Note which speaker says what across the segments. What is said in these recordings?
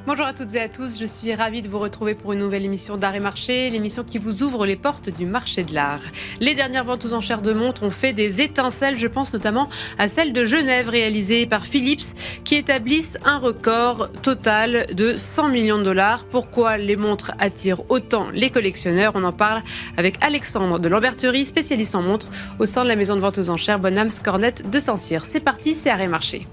Speaker 1: Bonjour à toutes et à tous, je suis ravie de vous retrouver pour une nouvelle émission d'Art et Marché, l'émission qui vous ouvre les portes du marché de l'art. Les dernières ventes aux enchères de montres ont fait des étincelles, je pense notamment à celle de Genève réalisée par Philips, qui établissent un record total de 100 millions de dollars. Pourquoi les montres attirent autant les collectionneurs? On en parle avec Alexandre de Lamberterie, spécialiste en montres au sein de la maison de vente aux enchères Bonhams Cornette de Saint-Cyr. C'est parti, c'est Art et Marché.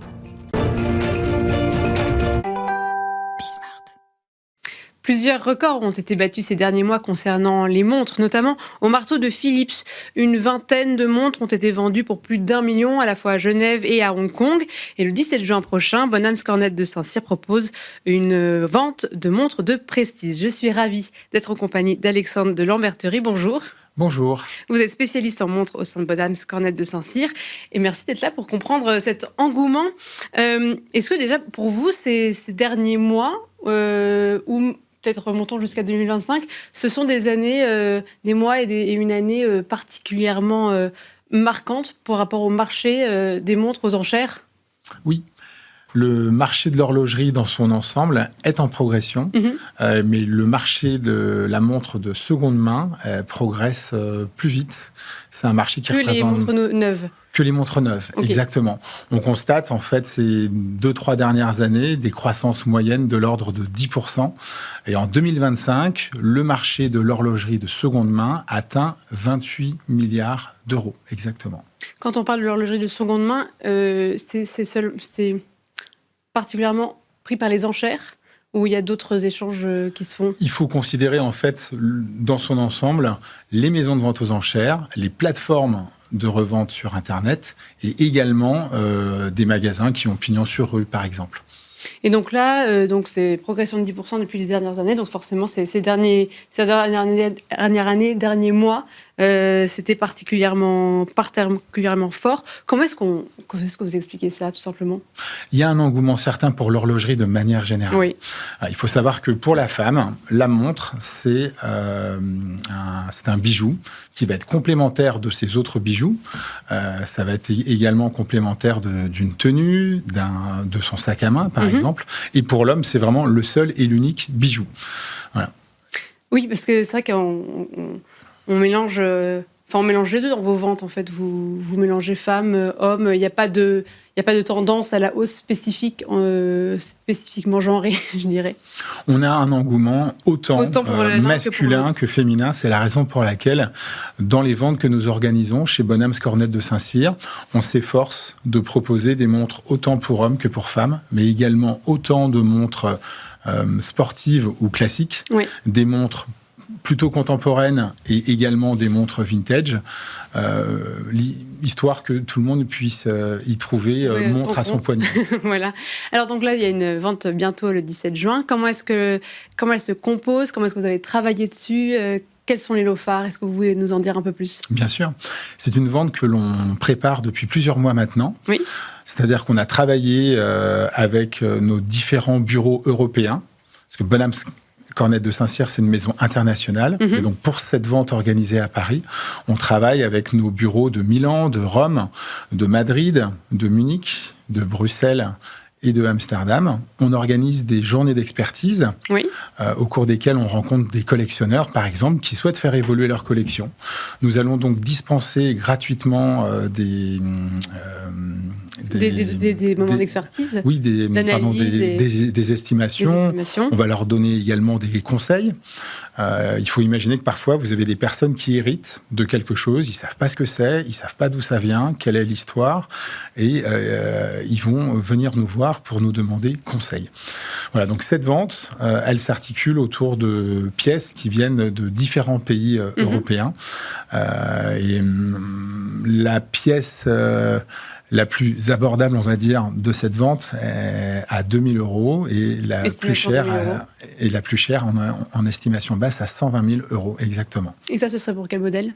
Speaker 1: Plusieurs records ont été battus ces derniers mois concernant les montres, notamment au marteau de Philips. Une vingtaine de montres ont été vendues pour plus d'1 million, à la fois à Genève et à Hong Kong. Et le 17 juin prochain, Bonhams Cornette de Saint-Cyr propose une vente de montres de prestige. Je suis ravie d'être en compagnie d'Alexandre de Lamberterie. Bonjour.
Speaker 2: Bonjour.
Speaker 1: Vous êtes spécialiste en montres au sein de Bonhams Cornette de Saint-Cyr. Et merci d'être là pour comprendre cet engouement. Est-ce que déjà, pour vous, ces derniers mois, ou peut-être remontons jusqu'à 2025, ce sont des années, des mois et une année particulièrement marquantes par rapport au marché des montres aux enchères?
Speaker 2: Oui. Le marché de l'horlogerie dans son ensemble est en progression, mais le marché de la montre de seconde main progresse plus vite. C'est un marché qui représente...
Speaker 1: Que les montres neuves.
Speaker 2: Que les montres neuves, okay. Exactement. On constate, en fait, ces 2-3 dernières années, des croissances moyennes de l'ordre de 10%. Et en 2025, le marché de l'horlogerie de seconde main atteint 28 milliards d'euros, exactement.
Speaker 1: Quand on parle de l'horlogerie de seconde main, c'est particulièrement pris par les enchères, ou il y a d'autres échanges qui se font? Il
Speaker 2: faut considérer, en fait, dans son ensemble, les maisons de vente aux enchères, les plateformes de revente sur Internet et également des magasins qui ont pignon sur rue, par exemple.
Speaker 1: Et donc là, c'est progression de 10% depuis les dernières années. Donc forcément, ces dernières derniers mois, c'était particulièrement fort. Comment est-ce que vous expliquez ça, tout simplement?
Speaker 2: Il y a un engouement certain pour l'horlogerie de manière générale.
Speaker 1: Oui.
Speaker 2: Il faut savoir que pour la femme, la montre, c'est un bijou qui va être complémentaire de ses autres bijoux. Ça va être également complémentaire d'une tenue, de son sac à main, par exemple. Et pour l'homme, c'est vraiment le seul et l'unique bijou. Voilà.
Speaker 1: Oui, parce que c'est vrai on mélange les deux dans vos ventes, en fait. Vous mélangez femmes, hommes. Il n'y a pas de tendance à la hausse spécifiquement genrée, je dirais.
Speaker 2: On a un engouement autant masculin que féminin. C'est la raison pour laquelle, dans les ventes que nous organisons chez Bonhams Cornette de Saint-Cyr, on s'efforce de proposer des montres autant pour hommes que pour femmes, mais également autant de montres sportives ou classiques, oui. Des montres plutôt contemporaines et également des montres vintage, histoire que tout le monde puisse y trouver montre à son poignet.
Speaker 1: Voilà. Alors donc là, il y a une vente bientôt le 17 juin. Comment elle se compose? Comment est-ce que vous avez travaillé dessus? Quels sont les lots phares? Est-ce que vous pouvez nous en dire un peu plus? Bien sûr.
Speaker 2: C'est une vente que l'on prépare depuis plusieurs mois maintenant. Oui. C'est-à-dire qu'on a travaillé avec nos différents bureaux européens, parce que Bonhams Cornette de Saint-Cyr, c'est une maison internationale. Et donc, pour cette vente organisée à Paris, on travaille avec nos bureaux de Milan, de Rome, de Madrid, de Munich, de Bruxelles et de Amsterdam. On organise des journées d'expertise, oui. Au cours desquelles on rencontre des collectionneurs, par exemple, qui souhaitent faire évoluer leur collection. Nous allons donc dispenser gratuitement des
Speaker 1: moments d'expertise.
Speaker 2: Oui, des estimations. On va leur donner également des conseils. Il faut imaginer que parfois, vous avez des personnes qui héritent de quelque chose, ils ne savent pas ce que c'est, ils ne savent pas d'où ça vient, quelle est l'histoire, et ils vont venir nous voir pour nous demander conseil. Voilà, donc cette vente, elle s'articule autour de pièces qui viennent de différents pays européens. Et la pièce la plus abordable, on va dire, de cette vente est à 2 000 € et la plus chère en estimation basse à 120 000 €, exactement.
Speaker 1: Et ça, ce serait pour quel modèle?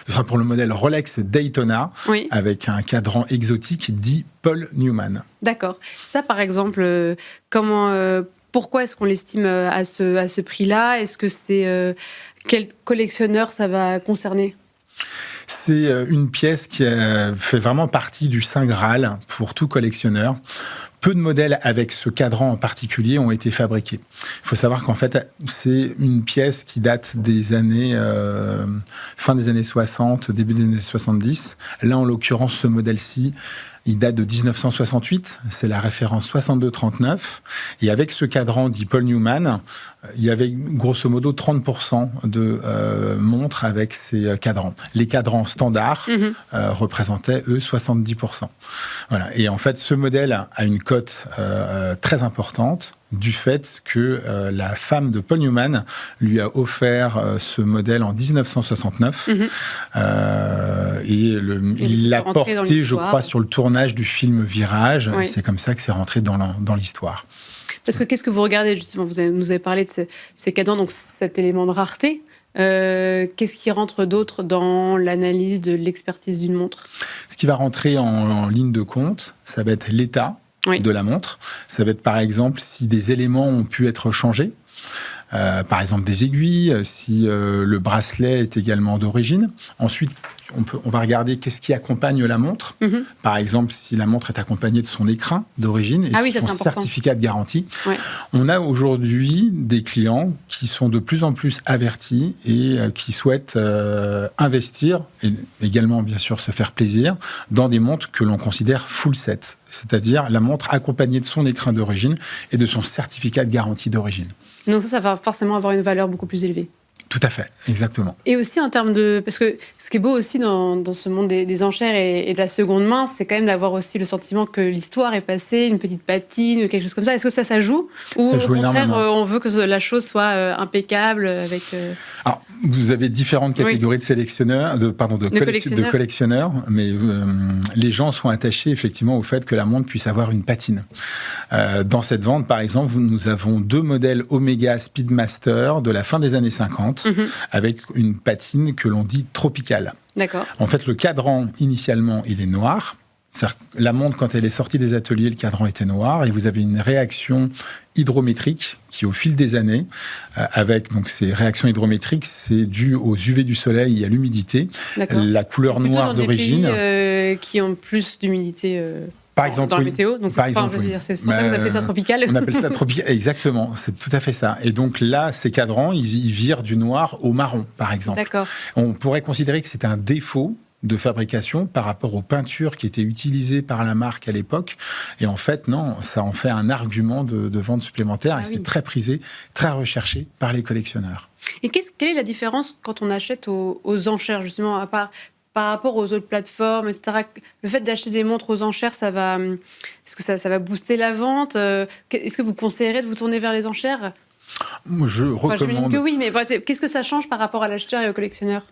Speaker 1: Ce
Speaker 2: sera pour le modèle Rolex Daytona, oui. Avec un cadran exotique dit Paul Newman.
Speaker 1: D'accord. Ça, par exemple, pourquoi est-ce qu'on l'estime à ce prix-là? Est-ce que c'est quel collectionneur ça va concerner?
Speaker 2: C'est une pièce qui fait vraiment partie du Saint Graal pour tout collectionneur. Peu de modèles avec ce cadran en particulier ont été fabriqués. Il faut savoir qu'en fait, c'est une pièce qui date des années fin des années 60, début des années 70. Là, en l'occurrence, ce modèle-ci, il date de 1968, c'est la référence 6239. Et avec ce cadran, dit Paul Newman, il y avait grosso modo 30% de montres avec ces cadrans. Les cadrans standards représentaient, eux, 70%. Voilà. Et en fait, ce modèle a une cote très importante du fait que la femme de Paul Newman lui a offert ce modèle en 1969. Il l'a porté, je crois, sur le tournage du film Virage. Oui. C'est comme ça que c'est rentré dans l'histoire.
Speaker 1: Parce que qu'est-ce que vous regardez, justement? Vous nous avez parlé de ces cadrans, donc cet élément de rareté. Qu'est-ce qui rentre d'autre dans l'analyse de l'expertise d'une montre?
Speaker 2: Ce qui va rentrer en ligne de compte, ça va être l'état de la montre. Ça va être, par exemple, si des éléments ont pu être changés. Par exemple, des aiguilles, si le bracelet est également d'origine. Ensuite, on va regarder qu'est-ce qui accompagne la montre. Par exemple, si la montre est accompagnée de son écrin d'origine et de son certificat de garantie. Ouais. On a aujourd'hui des clients qui sont de plus en plus avertis et qui souhaitent investir et également, bien sûr, se faire plaisir dans des montres que l'on considère full set, c'est-à-dire la montre accompagnée de son écrin d'origine et de son certificat de garantie d'origine.
Speaker 1: Donc ça va forcément avoir une valeur beaucoup plus élevée.
Speaker 2: Tout à fait, exactement.
Speaker 1: Et aussi en termes de... Parce que ce qui est beau aussi dans ce monde des enchères et de la seconde main, c'est quand même d'avoir aussi le sentiment que l'histoire est passée, une petite patine, quelque chose comme ça. Est-ce que ça joue? Ou au contraire, on veut que la chose soit impeccable avec...
Speaker 2: Alors, vous avez différentes catégories de sélectionneurs, de collectionneurs, mais les gens sont attachés effectivement au fait que la montre puisse avoir une patine. Dans cette vente, par exemple, nous avons 2 modèles Omega Speedmaster de la fin des années 50, avec une patine que l'on dit tropicale.
Speaker 1: D'accord.
Speaker 2: En fait, le cadran, initialement, il est noir. C'est-à-dire que la montre, quand elle est sortie des ateliers, le cadran était noir et vous avez une réaction hydrométrique qui, au fil des années, avec donc ces réactions hydrométriques, c'est dû aux UV du soleil et à l'humidité. D'accord. La couleur noire d'origine.
Speaker 1: Des pays, qui ont plus d'humidité.
Speaker 2: Par exemple,
Speaker 1: dans la météo, donc c'est pour ça que vous appelez ça tropical.
Speaker 2: On appelle ça tropical, exactement, c'est tout à fait ça. Et donc là, ces cadrans, ils virent du noir au marron, par exemple.
Speaker 1: D'accord.
Speaker 2: On pourrait considérer que c'est un défaut de fabrication par rapport aux peintures qui étaient utilisées par la marque à l'époque. Et en fait, non, ça en fait un argument de vente supplémentaire et c'est très prisé, très recherché par les collectionneurs.
Speaker 1: Et quelle est la différence quand on achète aux enchères, justement, par rapport aux autres plateformes, etc. Le fait d'acheter des montres aux enchères, est-ce que ça va booster la vente? Est-ce que vous conseillerez de vous tourner vers les enchères?
Speaker 2: Je recommande...
Speaker 1: J'imagine que oui, mais qu'est-ce que ça change par rapport à l'acheteur et au collectionneur?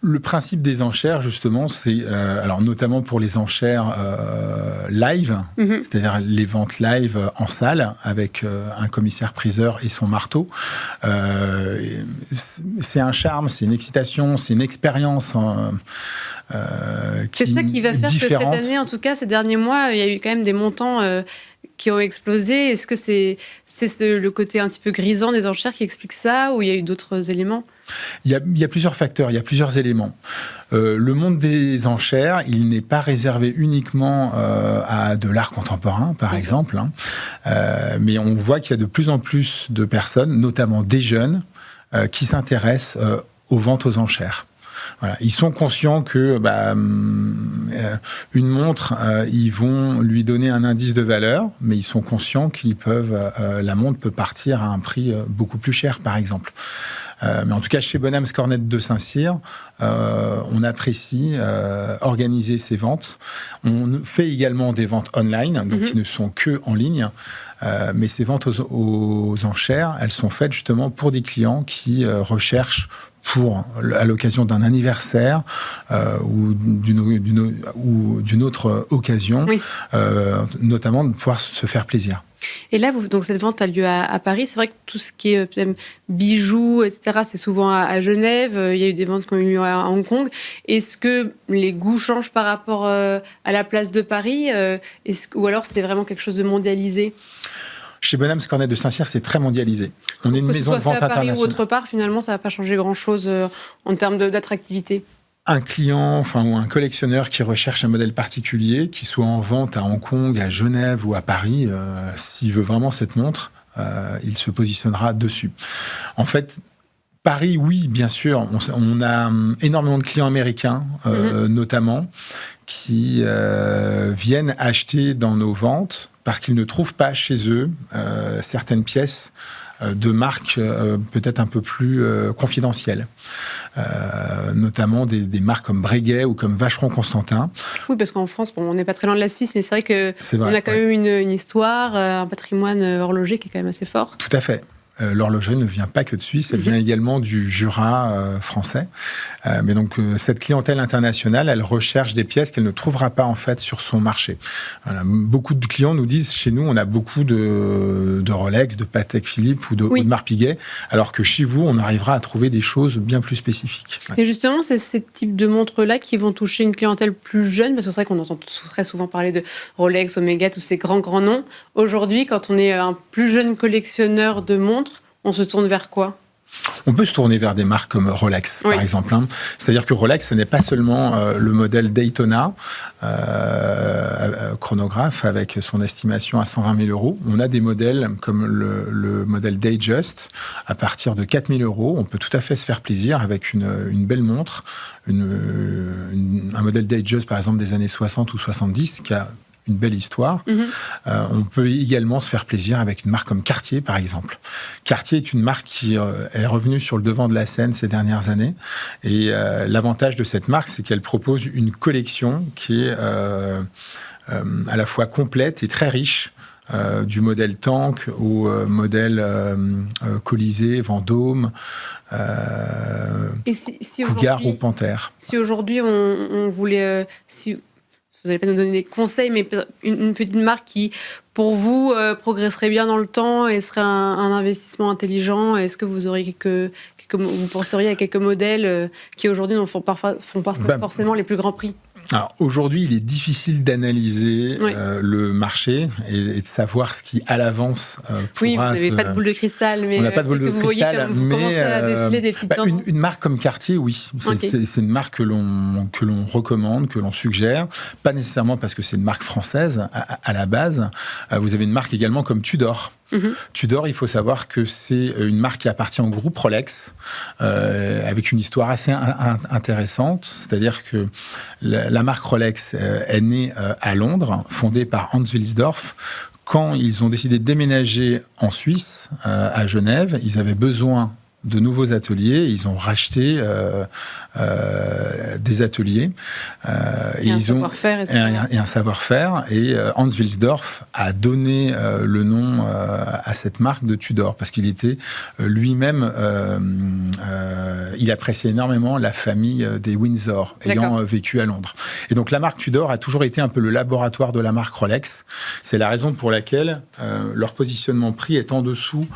Speaker 2: Le principe des enchères, justement, c'est, alors notamment pour les enchères live, c'est-à-dire les ventes live en salle, avec un commissaire-priseur et son marteau. C'est un charme, c'est une excitation, c'est une expérience
Speaker 1: c'est ça qui va faire
Speaker 2: différente.
Speaker 1: Que cette année, en tout cas, ces derniers mois, il y a eu quand même des montants qui ont explosé. Est-ce que c'est le côté un petit peu grisant des enchères qui explique ça, ou il y a eu d'autres éléments?
Speaker 2: Il y a plusieurs facteurs, il y a plusieurs éléments. Le monde des enchères, il n'est pas réservé uniquement à de l'art contemporain, par exemple, mais on voit qu'il y a de plus en plus de personnes, notamment des jeunes, qui s'intéressent aux ventes aux enchères. Voilà. Ils sont conscients que une montre, ils vont lui donner un indice de valeur, mais ils sont conscients la montre peut partir à un prix beaucoup plus cher, par exemple. Mais en tout cas, chez Bonhams Cornette de Saint-Cyr, on apprécie organiser ces ventes. On fait également des ventes online, donc qui ne sont que en ligne. Mais ces ventes aux enchères, elles sont faites justement pour des clients qui recherchent à l'occasion d'un anniversaire ou d'une autre occasion, notamment de pouvoir se faire plaisir.
Speaker 1: Et là, donc cette vente a lieu à Paris. C'est vrai que tout ce qui est bijoux, etc., c'est souvent à Genève. Il y a eu des ventes qui ont eu lieu à Hong Kong. Est-ce que les goûts changent par rapport à la place de Paris, ou alors c'est vraiment quelque chose de mondialisé?
Speaker 2: Chez Bonhams Cornette de Saint-Cyr, c'est très mondialisé. On est une maison de vente internationale.
Speaker 1: Ou autre part, finalement, ça ne va pas changer grand-chose en termes d'attractivité.
Speaker 2: un client, ou un collectionneur qui recherche un modèle particulier, qui soit en vente à Hong Kong, à Genève ou à Paris, s'il veut vraiment cette montre, il se positionnera dessus. En fait, Paris, oui, bien sûr. On a énormément de clients américains, notamment, qui viennent acheter dans nos ventes parce qu'ils ne trouvent pas chez eux certaines pièces de marques peut-être un peu plus confidentielles. Notamment des marques comme Breguet ou comme Vacheron Constantin.
Speaker 1: Oui, parce qu'en France, on n'est pas très loin de la Suisse, mais c'est vrai qu'on a quand même une histoire, un patrimoine horloger qui est quand même assez fort.
Speaker 2: Tout à fait. L'horlogerie ne vient pas que de Suisse, elle vient également du Jura français. Mais donc, cette clientèle internationale, elle recherche des pièces qu'elle ne trouvera pas, en fait, sur son marché. Voilà. Beaucoup de clients nous disent, chez nous, on a beaucoup de Rolex, de Patek Philippe ou de Audemars Piguet, alors que chez vous, on arrivera à trouver des choses bien plus spécifiques.
Speaker 1: Et justement, c'est ces types de montres-là qui vont toucher une clientèle plus jeune, parce que c'est vrai qu'on entend très souvent parler de Rolex, Omega, tous ces grands noms. Aujourd'hui, quand on est un plus jeune collectionneur de montres, on se tourne vers quoi ?
Speaker 2: On peut se tourner vers des marques comme Rolex, par exemple. C'est-à-dire que Rolex, ce n'est pas seulement le modèle Daytona, chronographe, avec son estimation à 120 000 €. On a des modèles comme le modèle Datejust, à partir de 4 000 €. On peut tout à fait se faire plaisir avec une belle montre. Un modèle Datejust, par exemple, des années 60 ou 70, qui a une belle histoire. On peut également se faire plaisir avec une marque comme Cartier, par exemple. Cartier est une marque qui est revenue sur le devant de la scène ces dernières années. Et l'avantage de cette marque, c'est qu'elle propose une collection qui est à la fois complète et très riche. Du modèle Tank au modèle Colisée, Vendôme, Cougar ou Panthère.
Speaker 1: Si aujourd'hui on voulait... vous n'allez pas nous donner des conseils, mais une petite marque qui, pour vous, progresserait bien dans le temps et serait un investissement intelligent. Est-ce que vous aurez vous penseriez à quelques modèles qui aujourd'hui ne font pas forcément les plus grands prix ?
Speaker 2: Alors aujourd'hui, il est difficile d'analyser le marché et de savoir ce qui, à l'avance, pourra...
Speaker 1: Oui, vous n'avez pas de boule de cristal, mais
Speaker 2: on n'a pas de boule de cristal,
Speaker 1: vous commencez à déceler des petites tendances.
Speaker 2: Une marque comme Cartier, oui. C'est une marque que l'on recommande, que l'on suggère. Pas nécessairement parce que c'est une marque française à la base. Vous avez une marque également comme Tudor. Tudor, il faut savoir que c'est une marque qui appartient au groupe Rolex, avec une histoire assez intéressante. C'est-à-dire que la marque Rolex est née à Londres, fondée par Hans Wilsdorf. Quand ils ont décidé de déménager en Suisse, à Genève, ils avaient besoin de nouveaux ateliers. Ils ont racheté des ateliers et un savoir-faire. Et Hans Wilsdorf a donné le nom à cette marque de Tudor parce qu'il était lui-même, il appréciait énormément la famille des Windsor, ayant vécu à Londres. Et donc la marque Tudor a toujours été un peu le laboratoire de la marque Rolex. C'est la raison pour laquelle leur positionnement prix est en dessous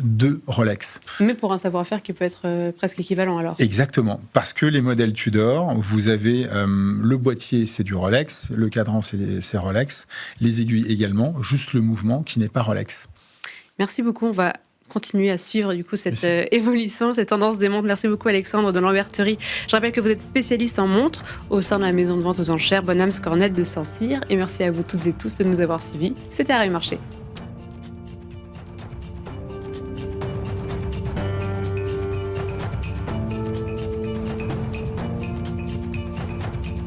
Speaker 2: de Rolex.
Speaker 1: Mais pour un savoir-faire qui peut être presque équivalent alors.
Speaker 2: Exactement, parce que les modèles Tudor, vous avez le boîtier, c'est du Rolex, le cadran, c'est Rolex, les aiguilles également, juste le mouvement qui n'est pas Rolex.
Speaker 1: Merci beaucoup, on va continuer à suivre du coup cette évolution, cette tendance des montres. Merci beaucoup Alexandre de Lamberterie. Je rappelle que vous êtes spécialiste en montres au sein de la maison de vente aux enchères Bonhams Cornette de Saint-Cyr. Et merci à vous toutes et tous de nous avoir suivis. C'était Arrêt Marché.